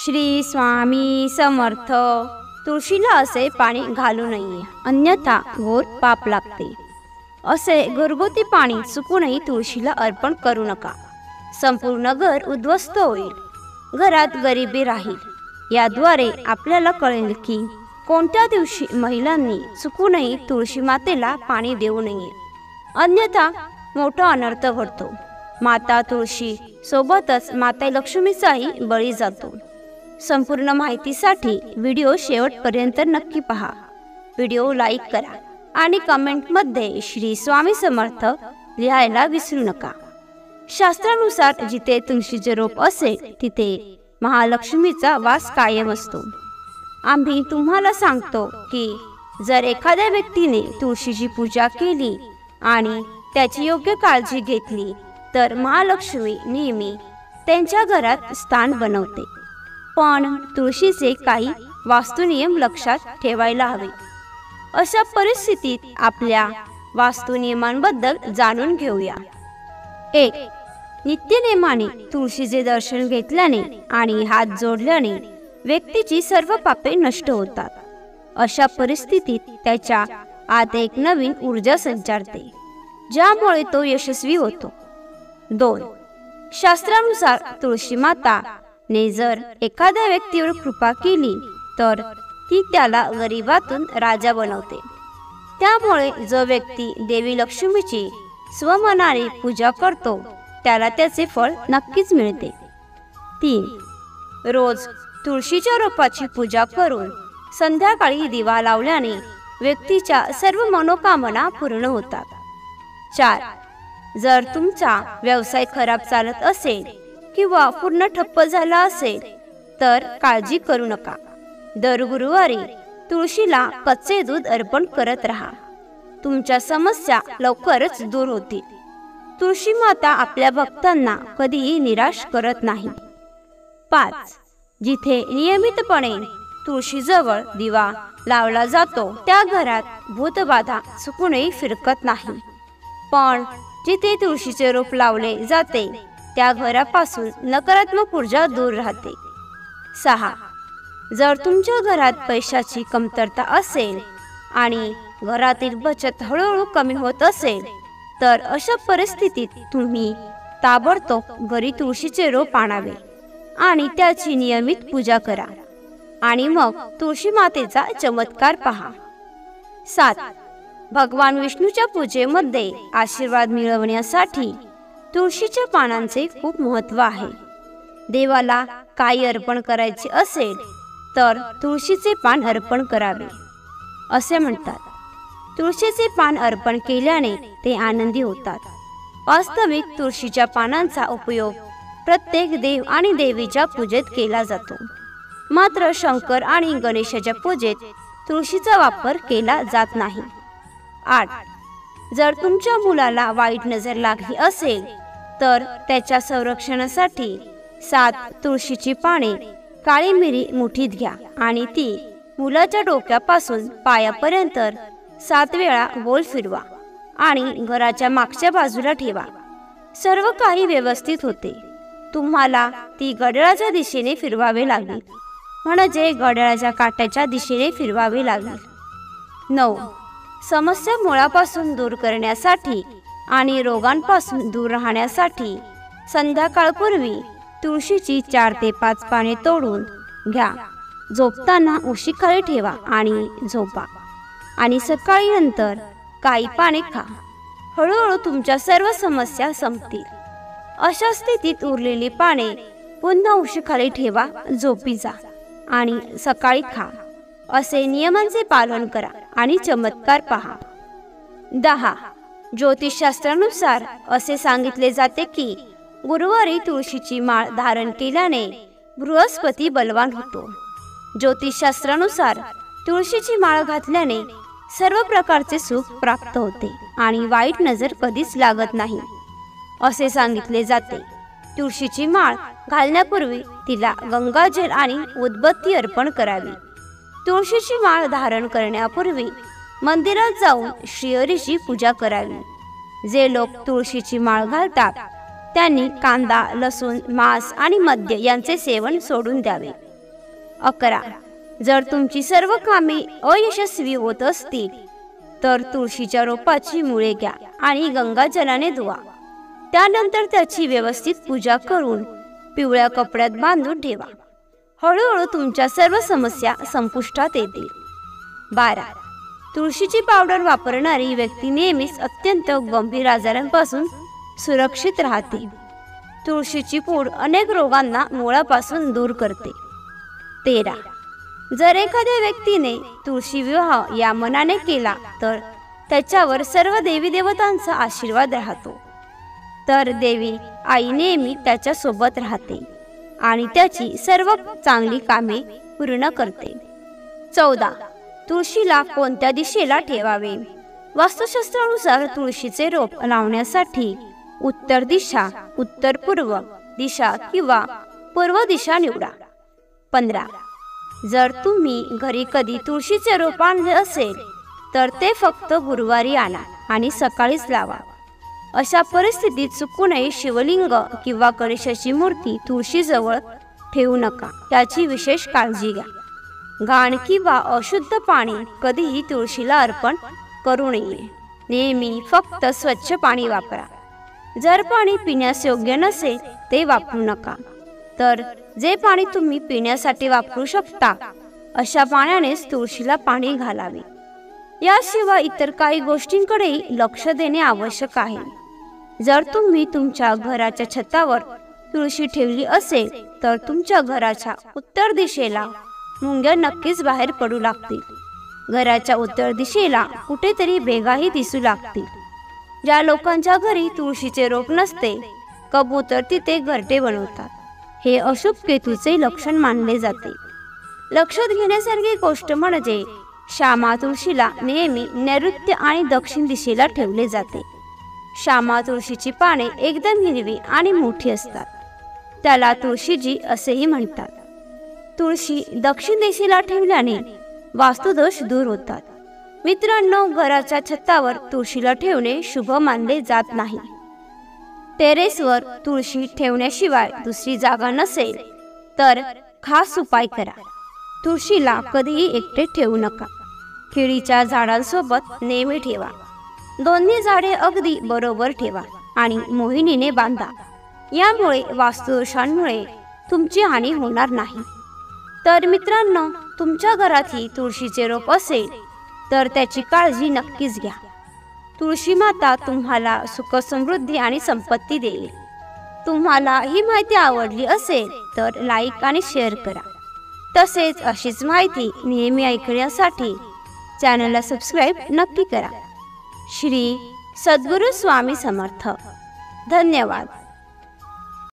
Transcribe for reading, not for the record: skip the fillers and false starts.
श्री स्वामी समर्थ. तुळशीला असे पाणी घालू नये, अन्यथा घोर पाप लागते. असे घरगुती पाणी चुकूनही तुळशीला अर्पण करू नका. संपूर्ण घर उद्ध्वस्त होईल, घरात गरिबी राहील. याद्वारे आपल्याला कळेल की कोणत्या दिवशी महिलांनी चुकूनही तुळशी मातेला पाणी देऊ नये, अन्यथा मोठा अनर्थ घडतो. माता तुळशी सोबतच माता लक्ष्मीचाही बळी जातो. संपूर्ण माहितीसाठी व्हिडिओ शेवटपर्यंत नक्की पहा. व्हिडिओ लाईक करा आणि कमेंटमध्ये श्री स्वामी समर्थ लिहायला विसरू नका. शास्त्रानुसार जिथे तुळशीचे रोप असेल तिथे महालक्ष्मीचा वास कायम असतो. आम्ही तुम्हाला सांगतो की जर एखाद्या व्यक्तीने तुळशीची पूजा केली आणि त्याची योग्य काळजी घेतली तर महालक्ष्मी नेहमी त्यांच्या घरात स्थान बनवते. पण तुळशीचे काही वास्तुनियम लक्षात ठेवायला हवे. अशा परिस्थितीत आपल्या वास्तुनियमांबद्दल जाणून घेऊया. 1. नित्यनेमाने तुळशीचे दर्शन घेतल्याने आणि हात जोडल्याने व्यक्तीची सर्व पापे नष्ट होतात. अशा परिस्थितीत त्याच्या आत एक नवीन ऊर्जा संचारते, ज्यामुळे तो यशस्वी होतो. 2. शास्त्रानुसार तुळशी माता ने जर एखाद्या व्यक्तीवर कृपा केली तर ती त्याला गरिबातून राजा बनवते. त्यामुळे जो व्यक्ती देवी लक्ष्मीची स्वमनाने पूजा करतो त्याला त्याचे फळ नक्कीच मिळते. 3. रोज तुळशीच्या रोपाची पूजा करून संध्याकाळी दिवा लावल्याने व्यक्तीच्या सर्व मनोकामना पूर्ण होतात. 4. जर तुमचा व्यवसाय खराब चालत असेल किंवा पूर्ण ठप्प झाला असेल तर काळजी करू नका. दर गुरुवारी तुळशीला कच्चे दूध अर्पण करत राहा. तुमच्या समस्या लवकरच दूर होतील. तुळशी माता आपल्या भक्तांना कधीही निराश करत नाही. 5. जिथे नियमितपणे तुळशीजवळ दिवा लावला जातो त्या घरात भूतबाधा चुकूनही फिरकत नाही. पण जिथे तुळशीचे रोप लावले जाते त्या घरापासून नकारात्मक ऊर्जा दूर राहते. 6. जर तुमच्या घरात पैशाची कमतरता असेल आणि घरातील बचत हळूहळू कमी होत असेल तर अशा परिस्थितीत तुम्ही ताबडतोब घरी तुळशीचे रोप आणावे आणि त्याची नियमित पूजा करा आणि मग तुळशी मातेचा चमत्कार पहा. 7. भगवान विष्णूच्या पूजेमध्ये आशीर्वाद मिळवण्यासाठी तुळशीच्या पानांचे खूप महत्त्व आहे. देवाला काही अर्पण करायचे असेल तर तुळशीचे पान अर्पण करावे असे म्हणतात. तुळशीचे पान अर्पण केल्याने ते आनंदी होतात. वास्तविक तुळशीच्या पानांचा उपयोग प्रत्येक देव आणि देवीच्या पूजेत केला जातो. मात्र शंकर आणि गणेशाच्या पूजेत तुळशीचा वापर केला जात नाही. 8. जर तुमच्या मुलाला वाईट नजर लागली असेल तर त्याच्या संरक्षणासाठी 7 तुळशीची पाने काळी मिरी मुठीत घ्या आणि ती मुलाच्या डोक्यापासून पायापर्यंत 7 वेळा गोल फिरवा आणि घराच्या मागच्या बाजूला ठेवा. सर्व काही व्यवस्थित होते. तुम्हाला ती घड्याळाच्या दिशेने फिरवावे लागेल, म्हणजे घड्याळाच्या काट्याच्या दिशेने फिरवावे लागेल. 9. समस्या मुळापासून दूर करण्यासाठी आणि रोगांपासून दूर राहण्यासाठी संध्याकाळपूर्वी तुळशीची 4 ते 5 पाने तोडून घ्या. झोपताना उशीखाली ठेवा आणि झोपा आणि सकाळी नंतर काही पाने खा. हळूहळू तुमच्या सर्व समस्या संपतील. अशा स्थितीत उरलेली पाने पुन्हा उशीखाली ठेवा, झोपी जा आणि सकाळी खा. असे नियमांचे पालन करा आणि चमत्कार पहा. 10. ज्योतिषशास्त्रानुसार असे सांगितले जाते की गुरुवारी तुळशीची माळ धारण केल्याने बृहस्पती बलवान होतो. ज्योतिषशास्त्रानुसार तुळशीची माळ घातल्याने सर्व प्रकारचे सुख प्राप्त होते आणि वाईट नजर कधीच लागत नाही असे सांगितले जाते. तुळशीची माळ घालण्यापूर्वी तिला गंगाजल आणि उदबत्ती अर्पण करावी. तुळशीची माळ धारण करण्यापूर्वी मंदिरात जाऊन श्रीहरीची पूजा करावी. जे लोक तुळशीची माळ घालतात त्यांनी कांदा, लसूण, मांस आणि मद्य यांचे सेवन सोडून द्यावे. 11. जर तुमची सर्व कामे अयशस्वी होत असतील तर तुळशीच्या रोपाची मुळे घ्या आणि गंगाजलाने धुवा. त्यानंतर त्याची व्यवस्थित पूजा करून पिवळ्या कपड्यात बांधून ठेवा. हळूहळू तुमच्या सर्व समस्या संपुष्टात येतील. 12. तुळशीची पावडर वापरणारी व्यक्ती नेहमीच अत्यंत गंभीर आजारांपासून सुरक्षित राहते. तुळशीची पूड अनेक रोगांना मुळापासून दूर करते. 13. जर एखाद्या व्यक्तीने तुळशी विवाह या मनाने केला तर त्याच्यावर सर्व देवी देवतांचा आशीर्वाद राहतो. तर देवी आई नेहमी त्याच्या सोबत राहते आणि त्याची सर्व चांगली कामे पूर्ण करते. 14. तुळशीला कोणत्या दिशेला ठेवावे? वास्तुशास्त्रानुसार तुळशीचे रोप लावण्यासाठी उत्तर दिशा, उत्तर पूर्व दिशा किंवा पूर्व दिशा निवडा. 15. जर तुम्ही घरी कधी तुळशीचे रोप आणले असेल तर ते फक्त गुरुवारी आणा आणि सकाळीच लावा. अशा परिस्थितीत चुकूनही शिवलिंग किंवा गणेशाची मूर्ती तुळशीजवळ ठेवू नका, याची विशेष काळजी घ्या. घाण किंवा अशुद्ध पाणी कधीही तुळशीला अर्पण करू नये. नेहमी फक्त स्वच्छ पाणी वापरा. जर पाणी पिण्यास योग्य नसेल ते वापरू नका. तर जे पाणी तुम्ही पिण्यासाठी वापरू शकता अशा पाण्यानेच तुळशीला पाणी घालावे. याशिवाय इतर काही गोष्टींकडेही लक्ष देणे आवश्यक आहे. जर तुम्ही तुमच्या घराच्या छतावर तुळशी ठेवली असेल तर तुमच्या घराच्या उत्तर दिशेला मुंग्या नक्कीच बाहेर पडू लागतील. घराच्या उत्तर दिशेला कुठेतरी भेगाही दिसू लागतील. ज्या लोकांच्या घरी तुळशीचे रोप नसते, कबूतर तिथे घरटे बनवतात. हे अशुभ केतूचे लक्षण मानले जाते. लक्षात घेण्यासारखी गोष्ट म्हणजे श्यामा तुळशीला नेहमी नैऋत्य आणि दक्षिण दिशेला ठेवले जाते. श्यामा तुळशीची पाने एकदम हिरवी आणि मोठी असतात. त्याला तुळशीजी असेही म्हणतात. तुळशी दक्षिण दिशेला ठेवल्याने वास्तुदोष दूर होतात. मित्रांनो, घराच्या छतावर तुळशीला ठेवणे शुभ मानले जात नाही. टेरेसवर तुळशी ठेवण्याशिवाय दुसरी जागा नसेल तर खास उपाय करा. तुळशीला कधीही एकटे ठेवू नका. केळीच्या झाडांसोबत नेहमी ठेवा. दोन्ही झाडे अगदी बरोबर ठेवा आणि मोहिनीने बांधा. यामुळे वास्तुदोषांमुळे तुमची हानी होणार नाही. तर मित्रांनो, तुमच्या घरातही तुळशीचे रोप असेल तर त्याची काळजी नक्कीच घ्या. तुळशी माता तुम्हाला सुख, समृद्धी आणि संपत्ती देईल. तुम्हाला ही माहिती आवडली असेल तर लाईक आणि शेअर करा. तसेच अशीच माहिती नेहमी ऐकण्यासाठी चॅनलला सबस्क्राईब नक्की करा. श्री सद्गुरू स्वामी समर्थ. धन्यवाद.